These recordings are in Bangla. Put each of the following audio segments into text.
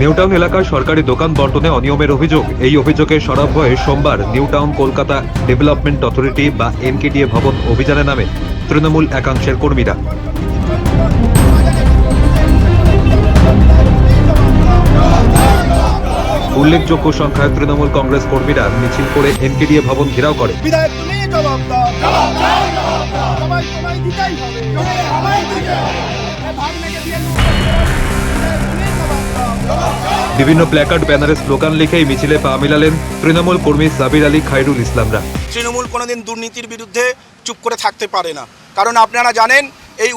নিউটাউন এলাকায় সরকারি দোকান বন্টনে অনিয়মের অভিযোগ। এই অভিযোগে সরব হয়ে সোমবার নিউটাউন কলকাতা ডেভেলপমেন্ট অথরিটি বা এনকেডিএ ভবন অভিযানে নামে তৃণমূল একাংশের কর্মীরা। উল্লেখযোগ্য সংখ্যায় তৃণমূল কংগ্রেস কর্মীরা মিছিল করে এনকেডিএ ভবন ঘেরাও করে। বিভিন্ন প্ল্যাকার্ড ব্যানারে স্লোগান লিখে এই মিছিলে পা মিলালেন তৃণমূল কর্মী সাবির আলী খায়রুল ইসলামরা। তৃণমূল কোনোদিন দুর্নীতির বিরুদ্ধে চুপ করে থাকতে পারে না, কারণ আপনারা জানেন এই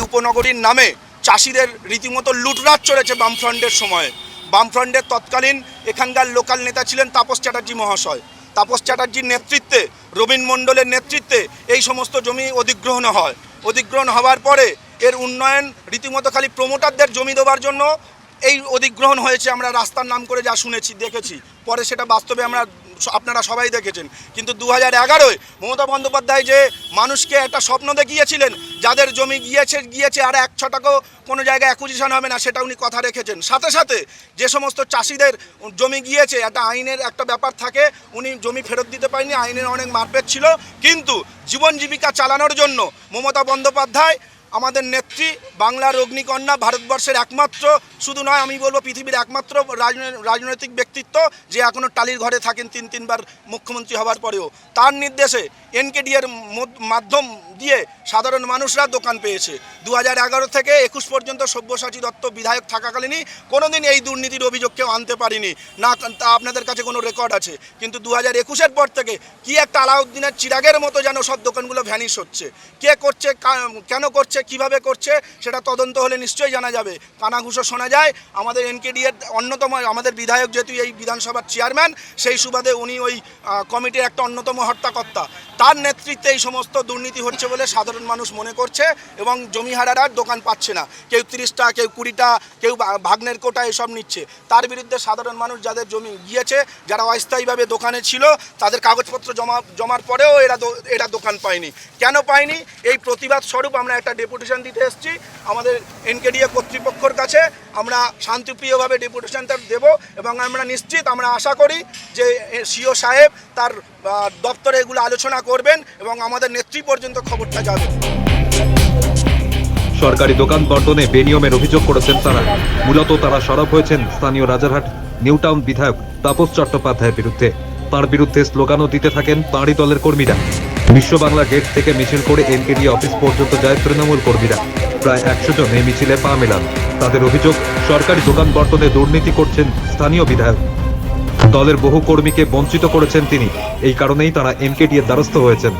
উপনগরীর নামে চাষিদের রীতিমতো লুটরাজ চলেছে বামফ্রন্টের সময়ে। বামফ্রন্টের তৎকালীন এখানকার লোকাল নেতা ছিলেন তাপস চ্যাটার্জি মহাশয়। তাপস চ্যাটার্জির নেতৃত্বে, রবীন মণ্ডলের নেতৃত্বে এই সমস্ত জমি অধিগ্রহণ হয়। অধিগ্রহণ হওয়ার পরে এর উন্নয়ন রীতিমতো খালি প্রমোটারদের জমি দেওয়ার জন্য এই অধিগ্রহণ হয়েছে। আমরা রাস্তার নাম করে যা শুনেছি, দেখেছি, পরে সেটা বাস্তবে আপনারা সবাই দেখেছেন। কিন্তু 2011-য় মমতা বন্দ্যোপাধ্যায় যে মানুষকে একটা স্বপ্ন দেখিয়েছিলেন, যাদের জমি গিয়েছে আর 1 ছটাকও কোনো জায়গায় অ্যাকুইজিশন হবে না, সেটা উনি কথা রেখেছেন। সাথে সাথে যে সমস্ত চাষিদের জমি গিয়েছে, একটা আইনের একটা ব্যাপার থাকে, উনি জমি ফেরত দিতে পারেনি, আইনের অনেক মারপেট ছিল। কিন্তু জীবন জীবিকা চালানোর জন্য মমতা বন্দ্যোপাধ্যায় আমাদের নেত্রী, বাংলার অগ্নিকন্যা, ভারতবর্ষের একমাত্র, শুধু নয় আমি বলবো পৃথিবীর একমাত্র রাজনৈতিক ব্যক্তিত্ব যে এখনও টালির ঘরে থাকেন 3বার মুখ্যমন্ত্রী হওয়ার পরেও, তার নির্দেশে এনকেডিএর মাধ্যম দিয়ে সাধারণ মানুষরা দোকান পেয়েছে। 2011 থেকে 21 পর্যন্ত সব্যসাচী দত্ত বিধায়ক থাকাকালীনই কোনোদিন এই দুর্নীতির অভিযোগ কেউ আনতে পারিনি না, তা আপনাদের কাছে কোনো রেকর্ড আছে। কিন্তু 2021-এর পর থেকে কি একটা আলাউদ্দিনের চিরাগের মতো যেন সব দোকানগুলো ভ্যানিশ হচ্ছে। কে করছে, কেন করছে, কিভাবে করছে, সেটা তদন্ত হলে নিশ্চয়ই জানা যাবে। কানাঘুষো শোনা যায় আমাদের এনকেডিএর অন্যতম, আমাদের বিধায়ক যেহেতু এই বিধানসভার চেয়ারম্যান, সেই সুবাদে উনি ওই কমিটির একটা অন্যতম হর্তাকর্তা, তার নেতৃত্বে এই সমস্ত দুর্নীতি হচ্ছে বলে সাধারণ মানুষ মনে করছে এবং জমিহারারা দোকান পাচ্ছে না। কেউ 30টা, কেউ 20টা, কেউ ভাগ্নের কোটা এসব নিচ্ছে। তার বিরুদ্ধে সাধারণ মানুষ যাদের জমি গিয়েছে, যারা অস্থায়ীভাবে দোকানে ছিল, তাদের কাগজপত্র জমার পরেও এরা দোকান পায়নি। কেন পায়নি? এই প্রতিবাদ স্বরূপ আমরা একটা ডেপুটেশন দিতে এসেছি আমাদের এনকেডিএ কর্তৃপক্ষের কাছে। আমরা শান্তিপ্রিয়ভাবে ডেপুটেশনটা দেব এবং আমরা নিশ্চিত, আমরা আশা করি যে সিও সাহেব তার দপ্তরে এগুলো আলোচনা করবেন এবং আমাদের নেত্রী পর্যন্ত খবরটা যাবে। সরকারি দোকান বন্টনে বেনিয়মের অভিযোগ করেছেন তারা। মূলত তারা সরব হয়েছেন স্থানীয় রাজারহাট নিউটাউন বিধায়ক তাপস চট্টোপাধ্যায়ের বিরুদ্ধে। তার বিরুদ্ধে স্লোগানও দিতে থাকেন তাঁরই দলের কর্মীরা। বিশ্ব বাংলা গেট থেকে মিছিল করে এনকেডিএ অফিস পর্যন্ত যায় তৃণমূল কর্মীরা। প্রায় 100 জন এই মিছিলে পা মেলান। তাদের অভিযোগ, সরকারি দোকান বন্টনে দুর্নীতি করছেন স্থানীয় বিধায়ক। দলের বহু কর্মীকে বঞ্চিত করেছেন তিনি। এই কারণেই তারা এনকেডিএর দ্বারস্থ হয়েছেন।